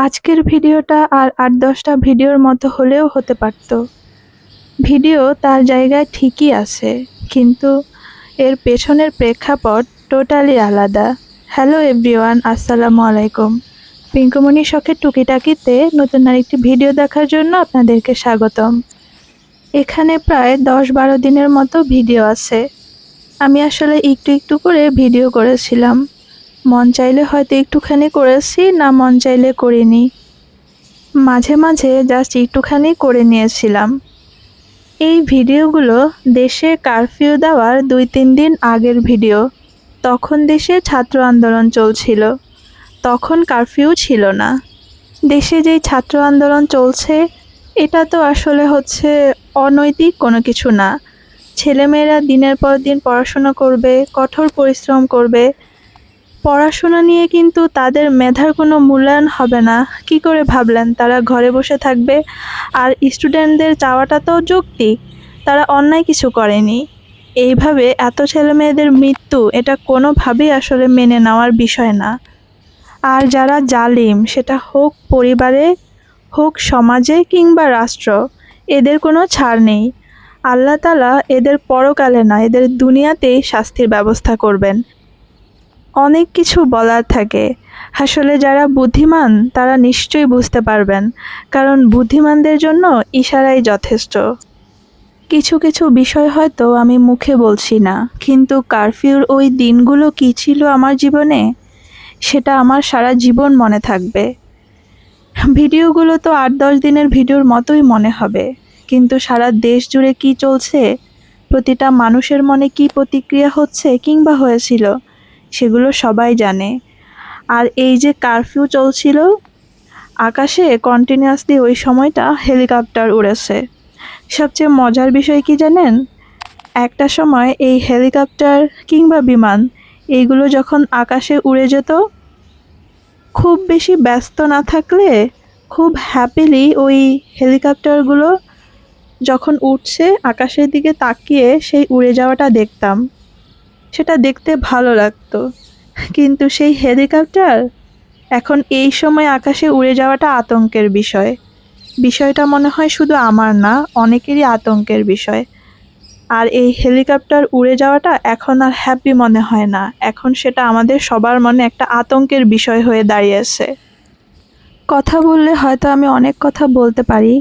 আজকের ভিডিওটা আর ৮-১০টা ভিডিওর মতো হলেও হতে পারত। ভিডিও তার জায়গায় ঠিকই আছে, কিন্তু এর পেছনের প্রেক্ষাপট টোটালি আলাদা। হ্যালো এভরিওয়ান, আসসালামু আলাইকুম। পিঙ্কুমণির শখের টুকিটাকিতে নতুন আরেকটি ভিডিও দেখার জন্য আপনাদেরকে স্বাগতম। এখানে প্রায় ১০-১২ দিনের মতো ভিডিও আছে। আমি আসলে একটু একটু করে ভিডিও করেছিলাম। মন চাইলে হয়তো একটুখানি করেছি, না মন চাইলে করিনি। মাঝে মাঝে জাস্ট একটুখানি করে নিয়েছিলাম। এই ভিডিওগুলো দেশে কারফিউ দেওয়ার ২-৩ দিন আগের ভিডিও। তখন দেশে ছাত্র আন্দোলন চলছিল, তখন কারফিউ ছিল না। দেশে যেই ছাত্র আন্দোলন চলছে, এটা তো আসলে হচ্ছে অনৈতিক কোনো কিছু না। ছেলেমেয়েরা দিনের পর দিন পড়াশোনা করবে, কঠোর পরিশ্রম করবে। পড়াশোনা নিয়ে কিন্তু তাদের মেধার কোনো মূল্যায়ন হবে না। কি করে ভাবলেন তারা ঘরে বসে থাকবে? আর স্টুডেন্টদের চাওয়াটা তো যৌক্তিক, তারা অন্যায় কিছু করেনি। এইভাবে এত ছেলেমেয়েদের মৃত্যু, এটা কোনোভাবেই আসলে মেনে নেওয়ার বিষয় না। আর যারা জালিম, সেটা হোক পরিবারে, হোক সমাজে কিংবা রাষ্ট্র, এদের কোনো ছাড় নেই। আল্লাহ তাআলা এদের পরকালে না, এদের দুনিয়াতেই শাস্তির ব্যবস্থা করবেন। অনেক কিছু বলার থাকে, আসলে যারা বুদ্ধিমান তারা নিশ্চয়ই বুঝতে পারবেন, কারণ বুদ্ধিমানদের জন্য ইশারাই যথেষ্ট। কিছু কিছু বিষয় হয়তো আমি মুখে বলছি না, কিন্তু কারফিউর ওই দিনগুলো কী ছিল আমার জীবনে, সেটা আমার সারা জীবন মনে থাকবে। ভিডিওগুলো তো ৮-১০ দিনের ভিডিওর মতোই মনে হবে, কিন্তু সারা দেশ জুড়ে কী চলছে, প্রতিটা মানুষের মনে কী প্রতিক্রিয়া হচ্ছে কিংবা হয়েছিল, সেগুলো সবাই জানে। আর এই যে কারফিউ চলছিল, আকাশে কন্টিনিউয়াসলি ওই সময়টা হেলিকপ্টার উড়েছে। সবচেয়ে মজার বিষয় কি জানেন? একটা সময় এই হেলিকপ্টার কিংবা বিমান, এইগুলো যখন আকাশে উড়ে যেত, খুব বেশি ব্যস্ত না থাকলে খুব হ্যাপিলি ওই হেলিকপ্টারগুলো যখন উঠছে আকাশের দিকে তাকিয়ে সেই উড়ে যাওয়াটা দেখতাম। সেটা দেখতে ভালো লাগতো। কিন্তু সেই হেলিকপ্টার এখন এই সময় আকাশে উড়ে যাওয়াটা আতঙ্কের বিষয়। বিষয়টা মনে হয় শুধু আমার না, অনেকেরই আতঙ্কের বিষয়। আর এই হেলিকপ্টার উড়ে যাওয়াটা এখন আর হ্যাপি মনে হয় না, এখন সেটা আমাদের সবার মনে একটা আতঙ্কের বিষয় হয়ে দাঁড়িয়েছে। কথা বললে হয়তো আমি অনেক কথা বলতে পারি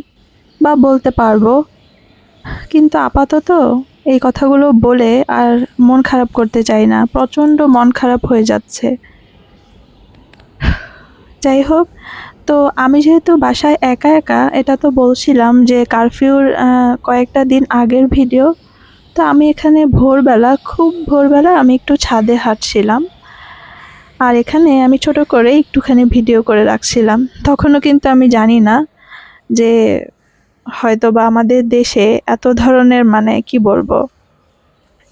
বা বলতে পারবো, কিন্তু আপাতত এই কথাগুলো বলে আর মন খারাপ করতে চাই না, প্রচণ্ড মন খারাপ হয়ে যাচ্ছে। যাই হোক, তো আমি যেহেতু বাসায় একা একা, এটা তো বলছিলাম যে কারফিউর কয়েকটা দিন আগের ভিডিও। তো আমি এখানে ভোরবেলা, খুব ভোরবেলা আমি একটু ছাদে হাঁটছিলাম, আর এখানে আমি ছোট করে একটুখানি ভিডিও করে রাখছিলাম। তখনও কিন্তু আমি জানি না যে হয়তো বা আমাদের দেশে এত ধরনের, মানে কি বলবো,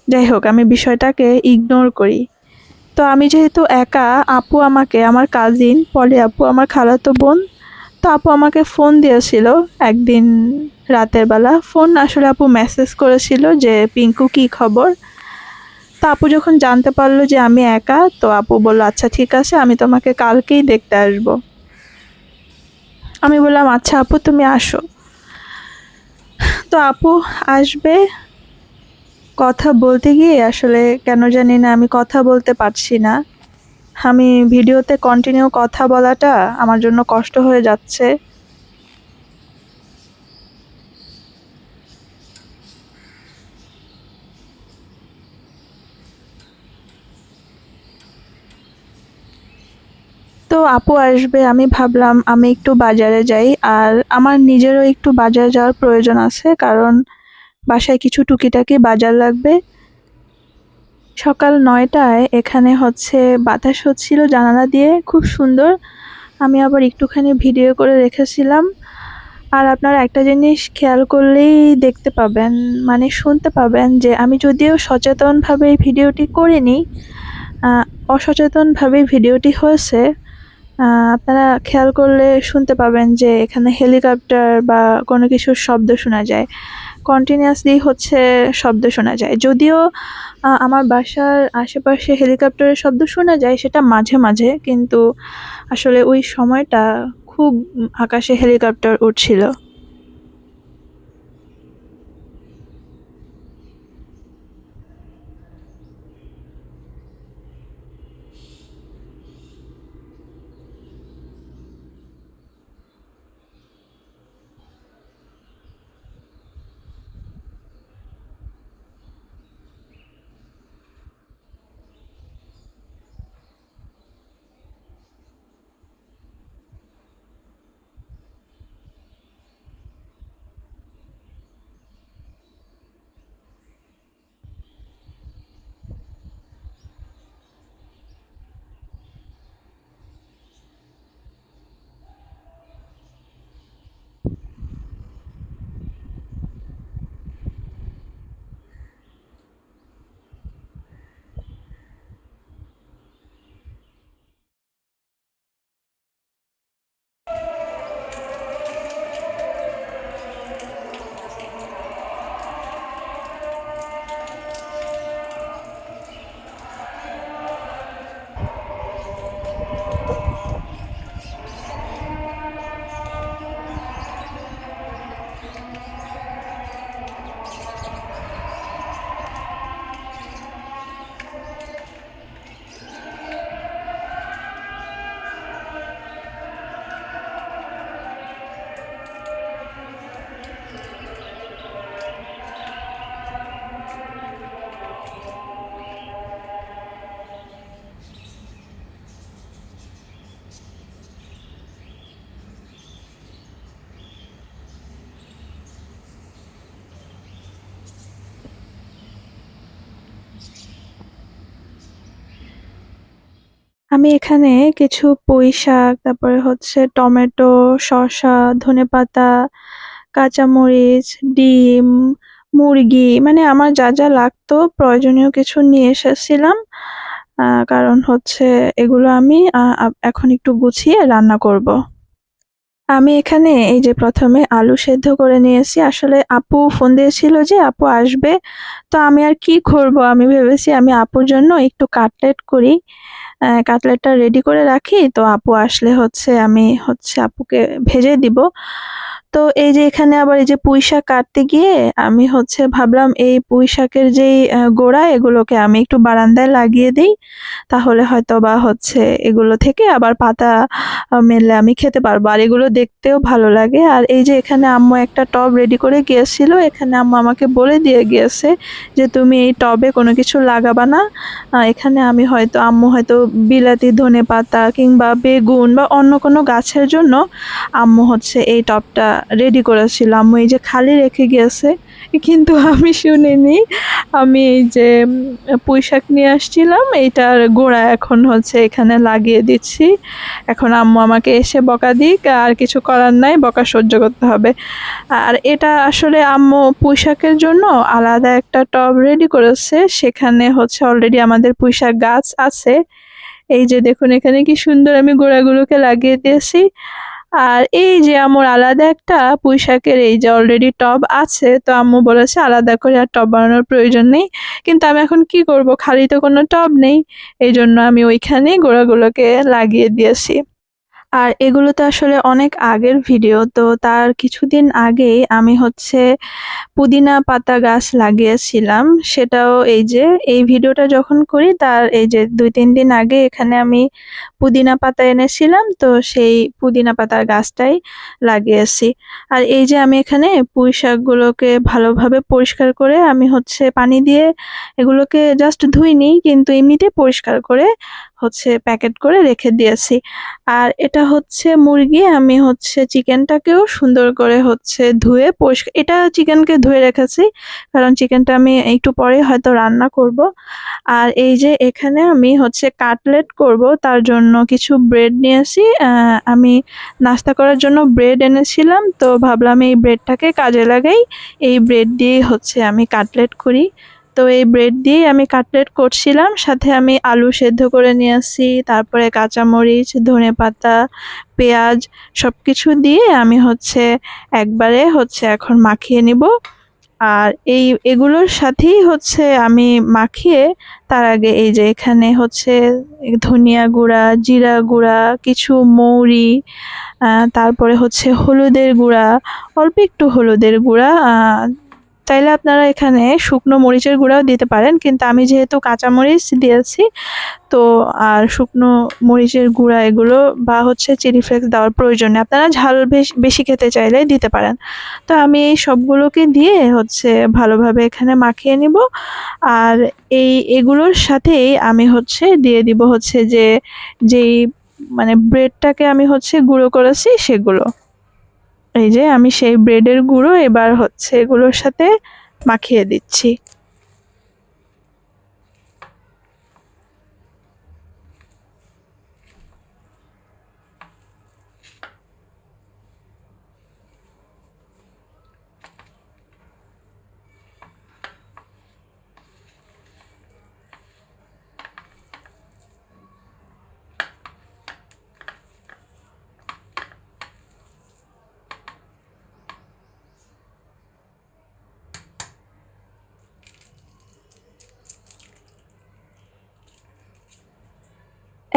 যাই হোক আমি বিষয়টাকে ইগনোর করি। তো আমি যেহেতু একা, আপু আমাকে, আমার কাজিন পলি আপু, আমার খালাতো বোন, তো আপু আমাকে ফোন দিয়েছিল একদিন রাতের বেলা। ফোন আসলে আপু মেসেজ করেছিল যে পিঙ্কু কী খবর। তো আপু যখন জানতে পারলো যে আমি একা, তো আপু বললো আচ্ছা ঠিক আছে, আমি তোমাকে কালকেই দেখতে আসবো। আমি বললাম আচ্ছা আপু তুমি আসো। তো আপু আসবে, কথা বলতে গিয়ে আসলে কেন জানি না আমি কথা বলতে পারছি না। আমি ভিডিওতে কন্টিনিউ কথা বলাটা আমার জন্য কষ্ট হয়ে যাচ্ছে। তো আপু আসবে, আমি ভাবলাম আমি একটু বাজারে যাই, আর আমার নিজেরও একটু বাজারে যাওয়ার প্রয়োজন আছে, কারণ বাসায় কিছু টুকিটাকি বাজার লাগবে। সকাল ৯টায় এখানে হচ্ছে বাতাস হচ্ছিল জানালা দিয়ে, খুব সুন্দর। আমি আবার একটুখানি ভিডিও করে রেখেছিলাম। আর আপনারা একটা জিনিস খেয়াল করলেই দেখতে পাবেন, মানে শুনতে পাবেন, যে আমি যদিও সচেতনভাবে এই ভিডিওটি করিনি, অসচেতনভাবে ভিডিওটি হয়েছে। আপনারা খেয়াল করলে শুনতে পাবেন যে এখানে হেলিকপ্টার বা কোনো কিছুর শব্দ শোনা যায়, কন্টিনিউয়াসলি হচ্ছে শব্দ শোনা যায়। যদিও আমার বাসার আশেপাশে হেলিকপ্টারের শব্দ শোনা যায়, সেটা মাঝে মাঝে, কিন্তু আসলে ওই সময়টা খুব আকাশে হেলিকপ্টার উড়ছিল। আমি এখানে কিছু পুঁইশাক, তারপরে হচ্ছে টমেটো, শসা, ধনেপাতা, কাঁচামরিচ, ডিম, মুরগি, মানে আমার যা যা লাগতো প্রয়োজনীয় কিছু নিয়ে এসেছিলাম। কারণ হচ্ছে এগুলো আমি এখন একটু গুছিয়ে রান্না করব। আমি এখানে এই যে প্রথমে আলু সেদ্ধ করে নিয়েছি। আসলে আপু ফোন দিয়েছিল যে আপু আসবে, তো আমি আর কি করব, আমি ভেবেছি আমি আপুর জন্য একটু কাটলেট করি, কাটলেটটা রেডি করে রাখি, তো আপু আসলে হচ্ছে আমি হচ্ছে আপুকে ভেজে দিব। তো এই যে এখানে আবার এই যে পুঁই শাক কাটতে গিয়ে আমি হচ্ছে ভাবলাম এই পুঁই শাকের যেই গোড়া এগুলোকে আমি একটু বারান্দায় লাগিয়ে দিই, তাহলে হয়তো বা হচ্ছে এগুলো থেকে আবার পাতা মেললে আমি খেতে পারবো, আর এগুলো দেখতেও ভালো লাগে। আর এই যে এখানে আম্মু একটা টব রেডি করে গিয়েছিল, এখানে আম্মু আমাকে বলে দিয়ে গিয়েছে যে তুমি এই টবে কোনো কিছু লাগাবা না। এখানে আমি হয়তো আম্মু হয়তো বিলাতি ধনেপাতা কিংবা বেগুন বা অন্য কোনো গাছের জন্য আম্মু হচ্ছে এই টবটা রেডি করেছিল। আম্মু এই যে খালি রেখে গিয়েছে, কিন্তু আমি শুনিনি। আমি এই যে পুঁই শাক নিয়ে আসছিলাম, এইটার গোড়া এখন হচ্ছে এখানে লাগিয়ে দিচ্ছি। এখন আম্মু আমাকে এসে বকা দিক, আর কিছু করার নাই, বকা সহ্য করতে হবে। আর এটা আসলে আম্মু পুঁই শাকের জন্য আলাদা একটা টব রেডি করেছে, সেখানে হচ্ছে অলরেডি আমাদের পুঁই শাক গাছ আছে। এই যে দেখুন এখানে কি সুন্দর আমি গোড়াগুলোকে লাগিয়ে দিয়েছি। আর এই যে আমার আলাদা একটা পুঁই শাকের এই যে অলরেডি টব আছে, তো আম্মু বলেছে আলাদা করে আর টব বানানোর প্রয়োজন নেই। কিন্তু আমি এখন কি করব, খালি তো কোনো টব নেই, এই জন্য আমি ওইখানেই গোড়াগুলোকে লাগিয়ে দিয়েছি। আর এগুলো তো আসলে অনেক আগের ভিডিও, তো তার কিছুদিন আগেই আমি হচ্ছে পুদিনা পাতা গাছ লাগিয়েছিলাম। সেটাও এই যে এই ভিডিওটা যখন করি তার এই যে ২-৩ দিন আগে এখানে আমি পুদিনা পাতা এনেছিলাম, তো সেই পুদিনা পাতার গাছটাই লাগিয়েছি। আর এই যে আমি এখানে পুঁই শাকগুলোকে ভালোভাবে পরিষ্কার করে আমি হচ্ছে পানি দিয়ে এগুলোকে জাস্ট ধুইনি, কিন্তু এমনিতে পরিষ্কার করে হচ্ছে প্যাকেট করে রেখে দিয়েছি। আর এটা হচ্ছে মুরগি, আমি হচ্ছে চিকেনটাকেও সুন্দর করে হচ্ছে ধুয়ে পরিষ্কার, এটা চিকেনকে ধুয়ে রেখেছি কারণ চিকেনটা আমি একটু পরে হয়তো রান্না করব। আর এই যে এখানে আমি হচ্ছে কাটলেট করব, তার জন্য কিছু ব্রেড নিয়েছি। আমি নাস্তা করার জন্য ব্রেড এনেছিলাম, তো ভাবলাম এই ব্রেডটাকে কাজে লাগাই, এই ব্রেড দিয়েই হচ্ছে আমি কাটলেট করি। তো এই ব্রেড দিয়েই আমি কাটলেট করছিলাম, সাথে আমি আলু সেদ্ধ করে নিয়েছি, তারপরে কাঁচামরিচ, ধনেপাতা, পেঁয়াজ সবকিছু দিয়ে আমি হচ্ছে একবারে হচ্ছে এখন মাখিয়ে নিব। আর এগুলোর সাথেই হচ্ছে আমি মাখিয়ে তার আগে এই যে এখানে হচ্ছে ধনিয়া গুঁড়া, জিরা গুঁড়া, কিছু মৌরি, তারপরে হচ্ছে হলুদের গুঁড়া, অল্প একটু হলুদের গুঁড়া, চাইলে আপনারা এখানে শুকনো মরিচের গুঁড়াও দিতে পারেন, কিন্তু আমি যেহেতু কাঁচা মরিচ দিয়েছি তো আর শুকনো মরিচের গুঁড়া এগুলো বা হচ্ছে চিলি ফ্লেক্স দেওয়ার প্রয়োজন নেই, আপনারা ঝাল বেশি খেতে চাইলে দিতে পারেন। তো আমি এই সবগুলোকে দিয়ে হচ্ছে ভালোভাবে এখানে মাখিয়ে নিব। আর এগুলোর সাথেই আমি হচ্ছে দিয়ে দিব হচ্ছে যেই মানে ব্রেডটাকে আমি হচ্ছে গুঁড়ো করেছি সেগুলো। এই যে আমি সেই ব্রেডের গুঁড়ো এবার হচ্ছে এগুলোর সাথে মাখিয়ে দিচ্ছি।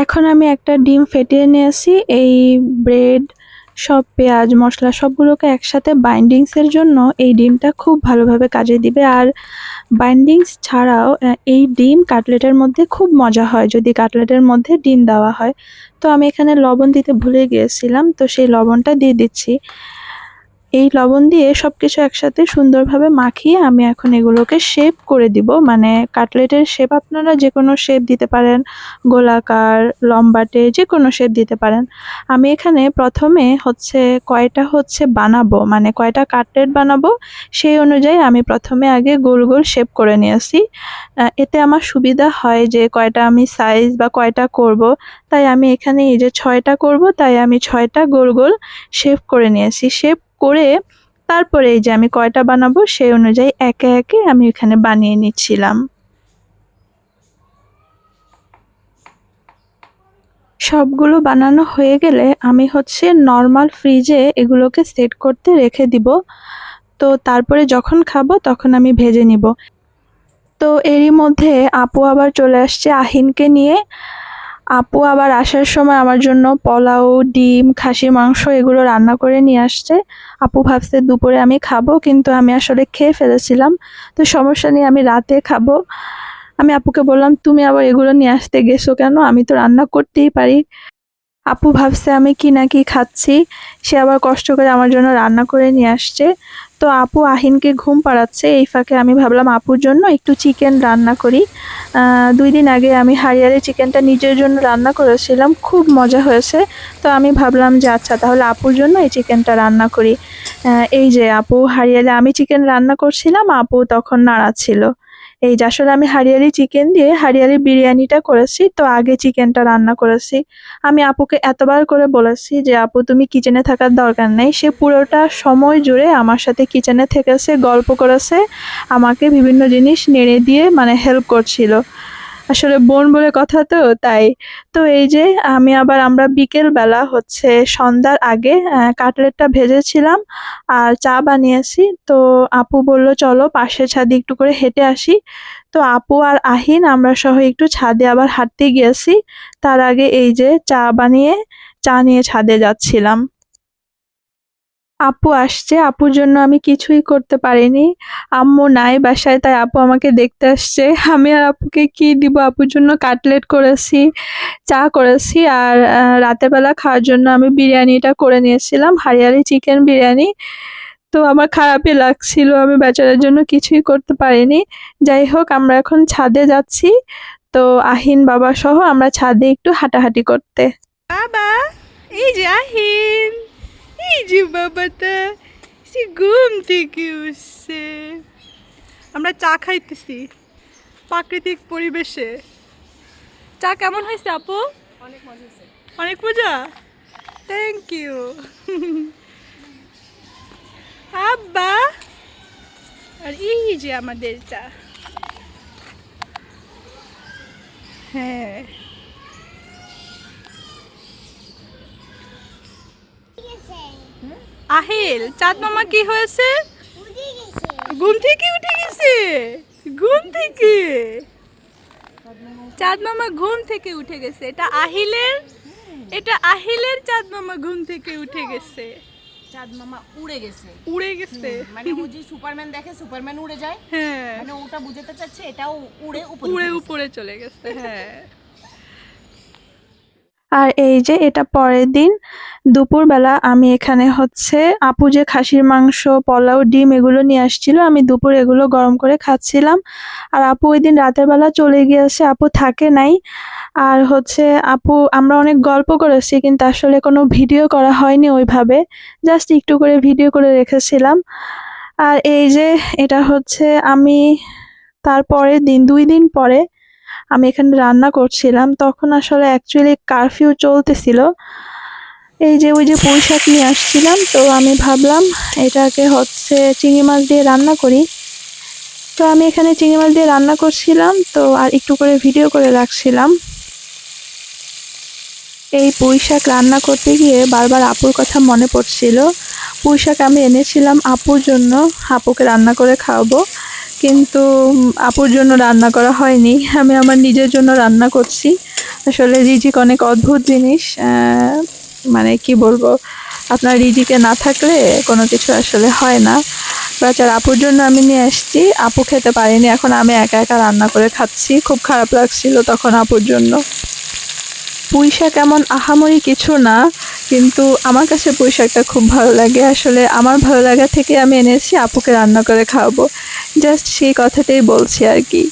এখন আমি একটা ডিম ফেটিয়ে নিয়েছি। এই ব্রেড, সব পেঁয়াজ, মশলা সবগুলোকে একসাথে বাইন্ডিংসের জন্য এই ডিমটা খুব ভালোভাবে কাজে দিবে। আর বাইন্ডিংস ছাড়াও এই ডিম কাটলেটের মধ্যে খুব মজা হয় যদি কাটলেটের মধ্যে ডিম দেওয়া হয়। তো আমি এখানে লবণ দিতে ভুলে গিয়েছিলাম, তো সেই লবণটা দিয়ে দিচ্ছি। এই লবণ দিয়ে সবকিছু একসাথে সুন্দরভাবে মাখিয়ে আমি এখন এগুলোকে শেপ করে দিব। মানে কাটলেটের শেপ আপনারা যে কোনো শেপ দিতে পারেন, গোলাকার, লম্বাটে যে কোনো শেপ দিতে পারেন। আমি এখানে প্রথমে হচ্ছে কয়টা হচ্ছে বানাবো, মানে কয়টা কাটলেট বানাবো সেই অনুযায়ী আমি প্রথমে আগে গোল গোল শেপ করে নিয়েছি। এতে আমার সুবিধা হয় যে কয়টা আমি সাইজ বা কয়টা করব, তাই আমি এখানে এই যে 6টা করব, তাই আমি 6টা গোল গোল শেপ করে নিয়েছি। শেপ করে তারপরে এই যে আমি কয়টা বানাবো সেই অনুযায়ী একে একে আমি এখানে বানিয়ে নিচ্ছিলাম। সবগুলো বানানো হয়ে গেলে আমি হচ্ছে নর্মাল ফ্রিজে এগুলোকে সেট করতে রেখে দিব। তো তারপরে যখন খাবো তখন আমি ভেজে নিব। তো এরই মধ্যে আপু আবার চলে আসছে আহিনকে নিয়ে। আপু আবার আসার সময় আমার জন্য পোলাও, ডিম, খাসির মাংস এগুলো রান্না করে নিয়ে আসছে। আপু ভাবছে দুপুরে আমি খাবো, কিন্তু আমি আসলে খেয়ে ফেলেছিলাম। তো সমস্যা নেই, আমি রাতে খাবো। আমি আপুকে বললাম, তুমি আবার এগুলো নিয়ে আসতে গেছো কেন, আমি তো রান্না করতেই পারি। আপু ভাবছে আমি কি না কি খাচ্ছি, সে আবার কষ্ট করে আমার জন্য রান্না করে নিয়ে আসছে। তো আপু আহিনকে ঘুম পাড়াচ্ছে, এই ফাঁকে আমি ভাবলাম আপুর জন্য একটু চিকেন রান্না করি। 2 দিন আগে আমি হারিয়ালি চিকেনটা নিজের জন্য রান্না করেছিলাম, খুব মজা হয়েছে। তো আমি ভাবলাম যে আচ্ছা তাহলে আপুর জন্য এই চিকেনটা রান্না করি। এই যে আপু হারিয়ালি, আমি চিকেন রান্না করছিলাম, আপু তখন নাড়াচ্ছিল। এই যে আসলে আমি হারিয়ালি চিকেন দিয়ে হারিয়ালি বিরিয়ানিটা করেছি, তো আগে চিকেনটা রান্না করেছি। আমি আপুকে এতবার করে বলেছি যে আপু তুমি কিচেনে থাকার দরকার নেই, সে পুরোটা সময় জুড়ে আমার সাথে কিচেনে থেকেছে, গল্প করেছে, আমাকে বিভিন্ন জিনিস নেড়ে দিয়ে মানে হেল্প করছিল। আসলে বোন বলে কথা তো তাই। তো এই যে আমরা বিকেল বেলা হচ্ছে সন্ধ্যার আগে কাটলেটটা ভেজেছিলাম আর চা বানিয়েছি। তো আপু বলল চলো পাশের ছাদে একটু করে হেঁটে আসি। তো আপু আর আহিন আমরা সহ একটু ছাদে আবার হাঁটতে গিয়েছি। তার আগে এই যে চা নিয়ে ছাদে যাচ্ছিলাম। আপু আসছে, আপুর জন্য আমি কিছুই করতে পারিনি। আম্মু নাই বাসায়, তাই আপু আমাকে দেখতে আসছে। আমি আর আপুকে কি দিব, আপুর জন্য কাটলেট করেছি, চা করেছি, আর রাতের বেলা খাওয়ার জন্য আমি বিরিয়ানিটা করে নিয়েছিলাম, হারিয়ালি চিকেন বিরিয়ানি। তো আমার খারাপই লাগছিল, আমি বেচারার জন্য কিছুই করতে পারিনি। যাই হোক, আমরা এখন ছাদে যাচ্ছি। তো আহিন বাবা সহ আমরা ছাদে একটু হাঁটাহাঁটি করতে। বাবা, এই যে আহিন, এই যে বাবাটা, সে ঘুম থেকে উঠছে। আমরা চা খাইতেছি প্রাকৃতিক পরিবেশে। চা কেমন হয়েছে আপু? অনেক মজা হয়েছে। অনেক মজা, থ্যাংক ইউ। আব্বা, আর এই যে আমাদের চা। হ্যাঁ, আহিল, চাঁদ মামা কি হয়েছে? ঘুম থেকে উঠে গেছে, ঘুম থেকে চাঁদ মামা ঘুম থেকে উঠে গেছে। এটা আহিলের চাঁদ মামা ঘুম থেকে উঠে গেছে। চাঁদ মামা উড়ে গেছে, উড়ে গেছে। মানে ও যে সুপারম্যান দেখে, সুপারম্যান উড়ে যায়, হ্যাঁ, মানে ওটা বুঝাতে চাচ্ছে এটাও উড়ে উপরে চলে গেছে। হ্যাঁ। আর এই যে এটা পরের দিন দুপুরবেলা আমি এখানে হচ্ছে আপু যে খাসির মাংস, পোলাও, ডিম এগুলো নিয়ে আসছিল, আমি দুপুর এগুলো গরম করে খাচ্ছিলাম। আর আপু ওই দিন রাতের বেলা চলে গিয়েছে, আপু থাকে নাই। আর হচ্ছে আমরা অনেক গল্প করেছি, কিন্তু আসলে কোনো ভিডিও করা হয়নি ওইভাবে, জাস্ট একটু করে ভিডিও করে রেখেছিলাম। আর এই যে এটা হচ্ছে আমি তারপরের দিন 2 দিন পরে আমি এখানে রান্না করছিলাম, তখন আসলে অ্যাকচুয়ালি কারফিউ চলতেছিল। এই যে ওই যে পুঁই শাক নিয়ে আসছিলাম, তো আমি ভাবলাম এটাকে হচ্ছে চিংড়ি মাছ দিয়ে রান্না করি। তো আমি এখানে চিংড়ি মাছ দিয়ে রান্না করছিলাম, তো আর একটু করে ভিডিও করে রাখছিলাম। এই পুঁই শাক রান্না করতে গিয়ে বারবার আপুর কথা মনে পড়ছিল। পুঁই শাক আমি এনেছিলাম আপুর জন্য, আপুকে রান্না করে খাওয়াবো, কিন্তু আপুর জন্য রান্না করা হয়নি, আমি আমার নিজের জন্য রান্না করছি। আসলে রিজিক অনেক অদ্ভুত জিনিস, মানে কি বলবো, আপনার রিজিকে না থাকলে কোনো কিছু আসলে হয় না। বাচ্চার আপুর জন্য আমি নিয়ে আসছি, আপু খেতে পারিনি, এখন আমি একা একা রান্না করে খাচ্ছি। খুব খারাপ লাগছিল তখন আপুর জন্য। পুঁই শাক এমন আহামরি কিছু না, কিন্তু আমার কাছে পুঁই শাকটা খুব ভালো লাগে। আসলে আমার ভালো লাগা থেকে আমি এনেছি আপুকে রান্না করে খাওয়াবো, জাস্ট সেই কথাটাই বলছি আর কি।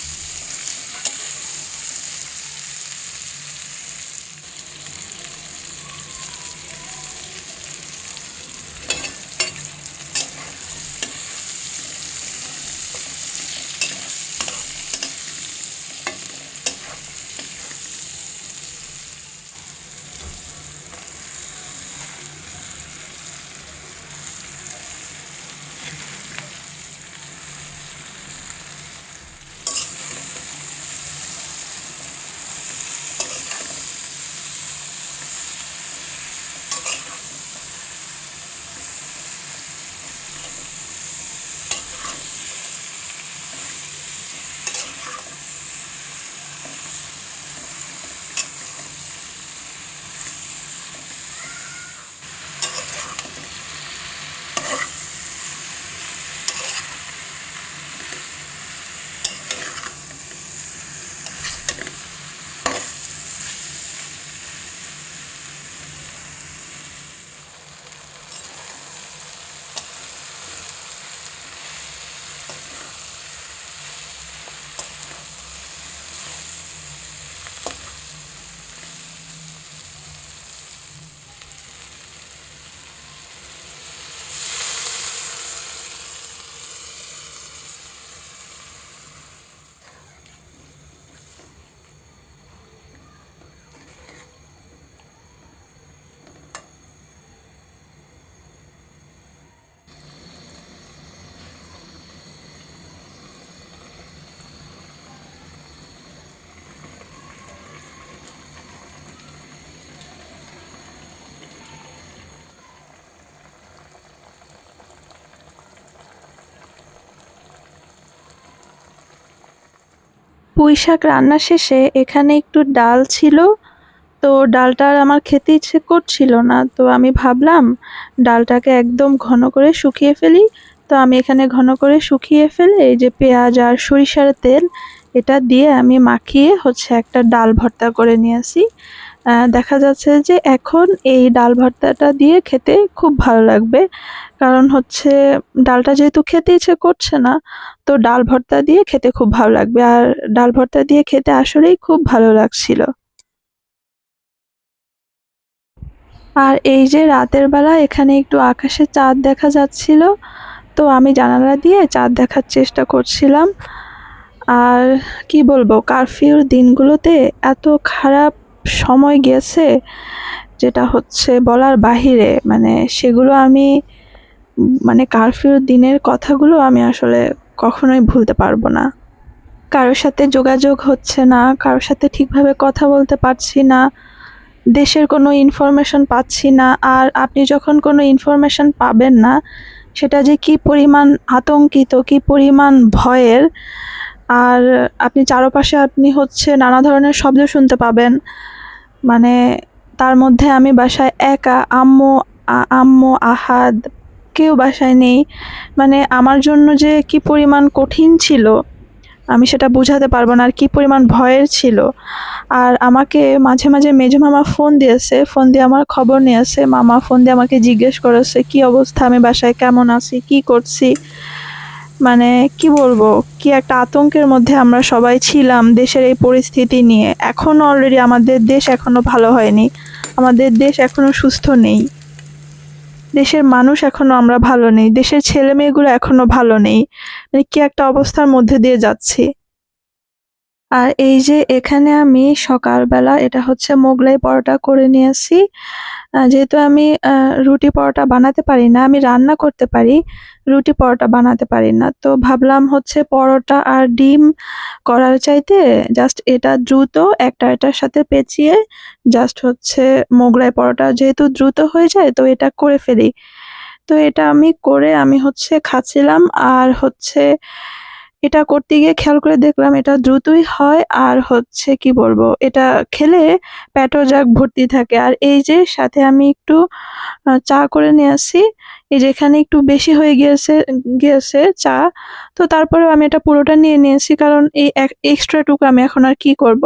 পুঁই শাক রান্না শেষে এখানে একটু ডাল ছিল, তো ডালটা আর আমার খেতে ইচ্ছে করছিল না, তো আমি ভাবলাম ডালটাকে একদম ঘন করে শুকিয়ে ফেলি। তো আমি এখানে ঘন করে শুকিয়ে ফেলে এই যে পেঁয়াজ আর সরিষার তেল এটা দিয়ে আমি মাখিয়ে হচ্ছে একটা ডাল ভর্তা করে নিয়েছি। দেখা যাচ্ছে যে এখন এই ডাল ভর্তাটা দিয়ে খেতে খুব ভালো লাগবে, কারণ হচ্ছে ডালটা যেহেতু খেতে ইচ্ছে করছে না, তো ডাল ভর্তা দিয়ে খেতে খুব ভালো লাগবে। আর ডাল ভর্তা দিয়ে খেতে আসলেই খুব ভালো লাগছিল। আর এই যে রাতের বেলা এখানে একটু আকাশে চাঁদ দেখা যাচ্ছিল, তো আমি জানালা দিয়ে চাঁদ দেখার চেষ্টা করছিলাম। আর কি বলবো, কারফিউর দিনগুলোতে এত খারাপ সময় গেছে যেটা হচ্ছে বলার বাহিরে, মানে সেগুলো আমি মানে কারফিউর দিনের কথাগুলো আমি আসলে কখনোই ভুলতে পারবো না। কারোর সাথে যোগাযোগ হচ্ছে না, কারোর সাথে ঠিকভাবে কথা বলতে পারছি না, দেশের কোনো ইনফরমেশন পাচ্ছি না। আর আপনি যখন কোনো ইনফরমেশন পাবেন না, সেটা যে কি পরিমাণ আতঙ্কিত, কি পরিমাণ ভয়ের। আর আপনি চারপাশে আপনি হচ্ছে নানা ধরনের শব্দ শুনতে পাবেন। মানে তার মধ্যে আমি বাসায় একা, আম্মু, আহাদ কেউ বাসায় নেই। মানে আমার জন্য যে কি পরিমাণ কঠিন ছিল আমি সেটা বোঝাতে পারবো না, আর কি পরিমাণ ভয়ের ছিল। আর আমাকে মাঝে মাঝে মেজো মামা ফোন দিয়েছে, ফোন দিয়ে আমার খবর নিয়েছে, মামা ফোন দিয়ে আমাকে জিজ্ঞেস করেছে কি অবস্থা, আমি বাসায় কেমন আছি, কি করছি। মানে কি বলবো, কি একটা আতঙ্কের মধ্যে আমরা সবাই ছিলাম দেশের এই পরিস্থিতি নিয়ে। এখনো অলরেডি আমাদের দেশ এখনো ভালো হয়নি, আমাদের দেশ এখনো সুস্থ নেই, দেশের মানুষ এখনো আমরা ভালো নেই, দেশের ছেলে মেয়েগুলো এখনো ভালো নেই। মানে কি একটা অবস্থার মধ্যে দিয়ে যাচ্ছি। আর এই যে এখানে আমি সকালবেলা এটা হচ্ছে মোগলাই পরোটা করে নিয়েছি। যেহেতু আমি রুটি পরোটা বানাতে পারি না, আমি রান্না করতে পারি, রুটি পরোটা বানাতে পারি না। তো ভাবলাম হচ্ছে পরোটা আর ডিম করার চাইতে জাস্ট এটা দ্রুত একটা এটার সাথে পেঁচিয়ে জাস্ট হচ্ছে মোগলাই পরোটা যেহেতু দ্রুত হয়ে যায়, তো এটা করে ফেলি। তো এটা আমি করে আমি হচ্ছে খাচ্ছিলাম, আর হচ্ছে এটা করতে গিয়ে খেয়াল করে দেখলাম এটা দ্রুতই হয়, আর হচ্ছে কি বলবো, এটা খেলে পেটও যাক ভর্তি থাকে। আর এই যে সাথে আমি একটু চা করে নিয়ে আসি, এই যে এখানে একটু বেশি হয়ে গিয়েছে চা, তো তারপরেও আমি এটা পুরোটা নিয়ে নিয়েছি, কারণ এই এক্সট্রা টুকু আমি এখন আর কি করব।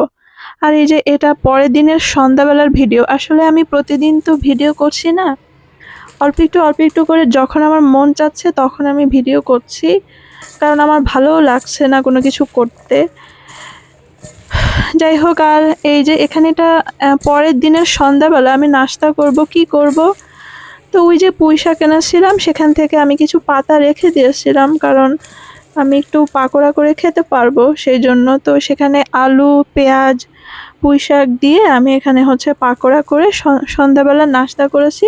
আর এই যে এটা পরের দিনের সন্ধ্যাবেলার ভিডিও। আসলে আমি প্রতিদিন তো ভিডিও করছি না, অল্প একটু করে যখন আমার মন চাচ্ছে তখন আমি ভিডিও করছি, কারণ আমার ভালোও লাগছে না কোনো কিছু করতে। যাই হোক, আর এই যে এখানে এটা পরের দিনের সন্ধ্যাবেলা আমি নাস্তা করব, কি করব। তো ওই যে পুঁই শাক এনেছিলাম সেখান থেকে আমি কিছু পাতা রেখে দিয়েছিলাম, কারণ আমি একটু পাকোড়া করে খেতে পারবো সেই জন্য। তো সেখানে আলু, পেঁয়াজ, পুঁই শাক দিয়ে আমি এখানে হচ্ছে পাকোড়া করে সন্ধ্যাবেলা নাস্তা করেছি।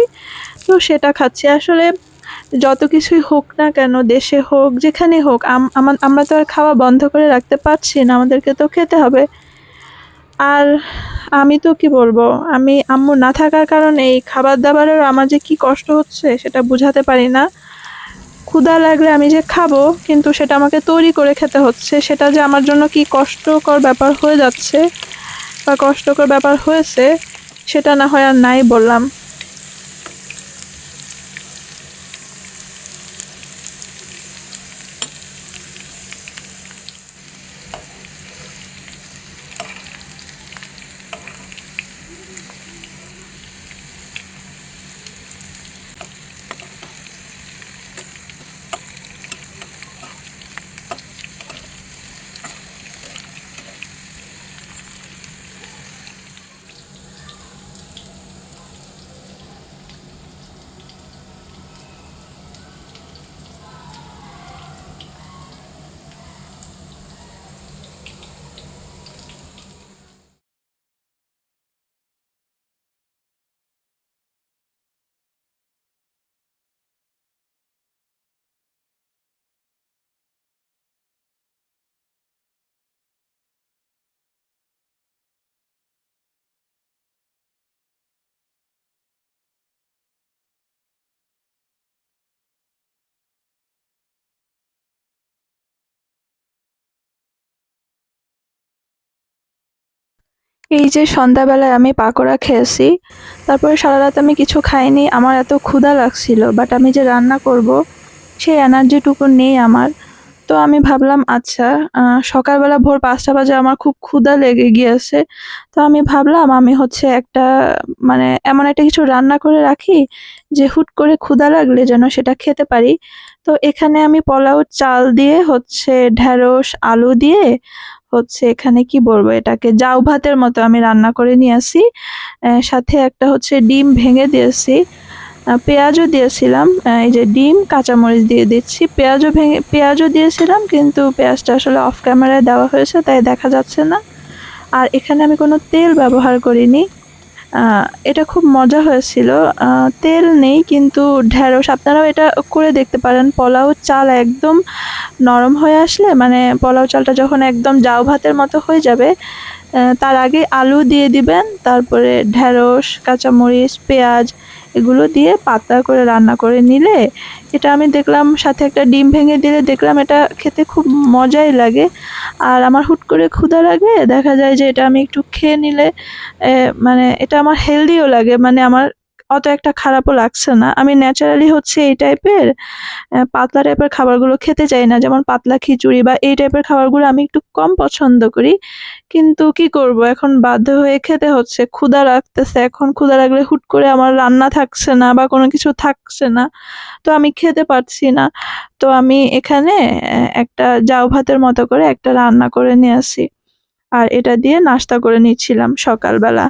তো সেটা খাচ্ছি। আসলে যত কিছুই হোক না কেন, দেশে হোক যেখানে হোক, আমরা তো আর খাওয়া বন্ধ করে রাখতে পারছি না, আমাদেরকে তো খেতে হবে। আর আমি তো কি বলবো, আমি আম্মু না থাকার কারণে এই খাবার দাবারের আমার যে কি কষ্ট হচ্ছে সেটা বোঝাতে পারি না। ক্ষুধা লাগলে আমি যে খাবো, কিন্তু সেটা আমাকে তৈরি করে খেতে হচ্ছে, সেটা যে আমার জন্য কি কষ্টকর ব্যাপার হয়ে যাচ্ছে বা কষ্টকর ব্যাপার হয়েছে সেটা না হয় আর নাই বললাম। এই যে সন্ধ্যাবেলায় আমি পাকোড়া খেয়েছি, তারপরে সারা রাত আমি কিছু খাইনি, আমার এত ক্ষুধা লাগছিল, বাট আমি যে রান্না করব সেই এনার্জিটুকু নেই আমার। তো আমি ভাবলাম আচ্ছা, সকালবেলা ভোর 5টা বাজে আমার খুব ক্ষুধা লেগে গিয়েছে। তো আমি ভাবলাম আমি হচ্ছে একটা মানে এমন একটা কিছু রান্না করে রাখি যে হুট করে ক্ষুধা লাগলে যেন সেটা খেতে পারি। তো এখানে আমি পোলাও চাল দিয়ে হচ্ছে ঢেঁড়স আলু দিয়ে হচ্ছে এখানে কি বলবো, এটাকে জাউ ভাতের মতো আমি রান্না করে নিয়েছি। সাথে একটা হচ্ছে ডিম ভেঙে দিয়েছি, পেঁয়াজও দিয়েছিলাম। এই যে ডিম কাঁচামরিচ দিয়ে দিচ্ছি, পেঁয়াজও দিয়েছিলাম, কিন্তু পেঁয়াজটা আসলে অফ ক্যামেরায় দেওয়া হয়েছে তাই দেখা যাচ্ছে না। আর এখানে আমি কোনো তেল ব্যবহার করিনি। এটা খুব মজা হয়েছিল। তেল নেই, কিন্তু ঢেঁড়স আপনারাও এটা করে দেখতে পারেন। পোলাও চাল একদম নরম হয়ে আসলে, মানে পোলাও চালটা যখন একদম জাউ ভাতের মতো হয়ে যাবে, তার আগে আলু দিয়ে দিবেন, তারপরে ঢেঁড়স, কাঁচামরিচ, পেঁয়াজ এগুলো দিয়ে পাতলা করে রান্না করে নিলে, এটা আমি দেখলাম সাথে একটা ডিম ভেঙে দিলে দেখলাম এটা খেতে খুব মজাই লাগে। আর আমার হুট করে ক্ষুধা লাগে, দেখা যায় যে এটা আমি একটু খেয়ে নিলে মানে এটা আমার হেলদিও লাগে, মানে আমার অত একটা খারাপও লাগছে না। আমি ন্যাচারালি হচ্ছে এই টাইপের পাতলা টাইপের খাবারগুলো খেতে চাই না, যেমন পাতলা খিচুড়ি বা এই টাইপের খাবারগুলো আমি একটু কম পছন্দ করি। কিন্তু কি করব, এখন বাধ্য হয়ে খেতে হচ্ছে, ক্ষুধা লাগতেছে। এখন ক্ষুধা লাগলে হুট করে আমার রান্না থাকছে না বা কোনো কিছু থাকছে না, তো আমি খেতে পারছি না। তো আমি এখানে একটা জাউ ভাতের মতো করে একটা রান্না করে নিয়ে আসি, আর এটা দিয়ে নাস্তা করে নিচ্ছিলাম সকালবেলা।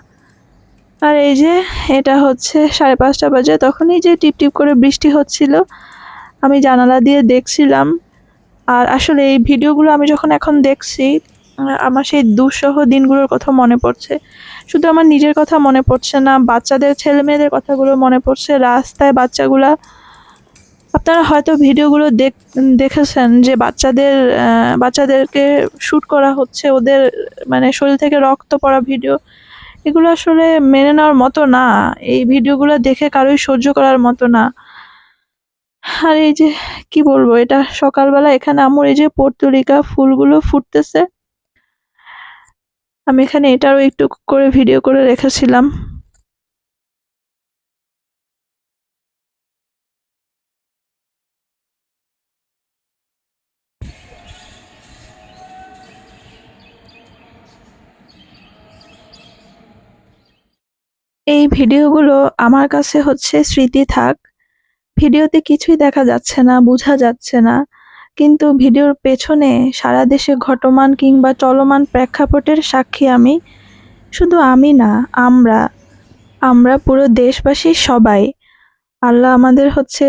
আর এই যে এটা হচ্ছে 5:30 বাজে, তখনই যে টিপ টিপ করে বৃষ্টি হচ্ছিল, আমি জানালা দিয়ে দেখছিলাম। আর আসলে এই ভিডিওগুলো আমি যখন এখন দেখছি, আমার সেই দুঃসহ দিনগুলোর কথা মনে পড়ছে। শুধু আমার নিজের কথা মনে পড়ছে না, বাচ্চাদের ছেলেমেয়েদের কথাগুলো মনে পড়ছে। রাস্তায় বাচ্চাগুলা, আপনারা হয়তো ভিডিওগুলো দেখেছেন যে বাচ্চাদেরকে শ্যুট করা হচ্ছে, ওদের মানে শরীর থেকে রক্ত পড়া ভিডিও। এগুলো আসলে মেনে নেওয়ার মতো না, এই ভিডিওগুলো দেখে কারোই সহ্য করার মতো না। আর এই যে কি বলবো, এটা সকালবেলা এখানে আম্মুর এই যে পর্তুলিকা ফুলগুলো ফুটতেছে, আমি এখানে এটারও একটু করে ভিডিও করে রেখেছিলাম। এই ভিডিওগুলো আমার কাছে হচ্ছে স্মৃতি থাক। ভিডিওতে কিছুই দেখা যাচ্ছে না, বোঝা যাচ্ছে না, কিন্তু ভিডিওর পেছনে সারা দেশে ঘটমান কিংবা চলমান প্রেক্ষাপটের সাক্ষী আমি। শুধু আমি না, আমরা পুরো দেশবাসী সবাই। আল্লাহ আমাদের হচ্ছে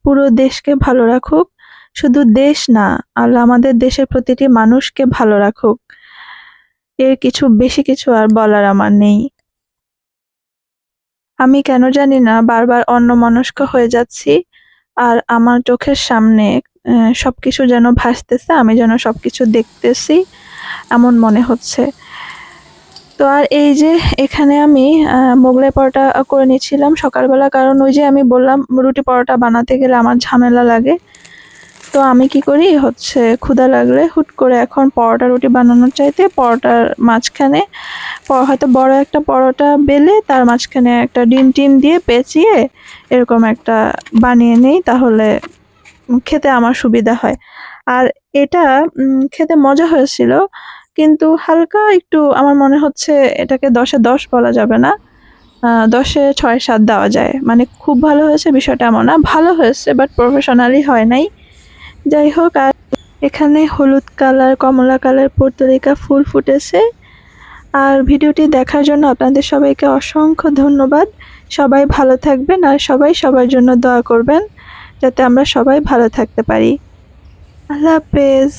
পুরো দেশকে ভালো রাখুক। শুধু দেশ না, আল্লাহ আমাদের দেশের প্রতিটি মানুষকে ভালো রাখুক। এর বেশি কিছু আর বলার আমার নেই। আমি কেন জানি না বারবার অন্যমনস্ক হয়ে যাচ্ছি, আর আমার চোখের সামনে সবকিছু যেন ভাসতেছে, আমি যেন সবকিছু দেখতেছি এমন মনে হচ্ছে। তো আর এই যে এখানে আমি মোগলাই পরোটা করে নিচ্ছিলাম সকালবেলা, কারণ ওই যে আমি বললাম রুটি পরোটা বানাতে গেলে আমার ঝামেলা লাগে। তো আমি কি করি হচ্ছে, ক্ষুধা লাগলে হুট করে এখন পরোটা রুটি বানানোর চাইতে পরোটার মাঝখানে হয়তো বড় একটা পরোটা বেলে তার মাঝখানে একটা ডিম টিম দিয়ে পেঁচিয়ে এরকম একটা বানিয়ে নিই, তাহলে খেতে আমার সুবিধা হয়। আর এটা খেতে মজা হয়েছিল, কিন্তু হালকা একটু আমার মনে হচ্ছে এটাকে 10-এ 10 বলা যাবে না, 10-এ 6-7 দেওয়া যায়। মানে খুব ভালো হয়েছে বিষয়টা এমন না, ভালো হয়েছে বাট প্রফেশনালি হয় নাই। যাই হোক, আর এখানে হলুদ কালার, কমলা কালার পর্তুলিকা ফুল ফুটেছে। আর ভিডিওটি দেখার জন্য আপনাদের সবাইকে অসংখ্য ধন্যবাদ। সবাই ভালো থাকবেন আর সবাই সবার জন্য দোয়া করবেন, যাতে আমরা সবাই ভালো থাকতে পারি। আল্লাহ হাফেজ।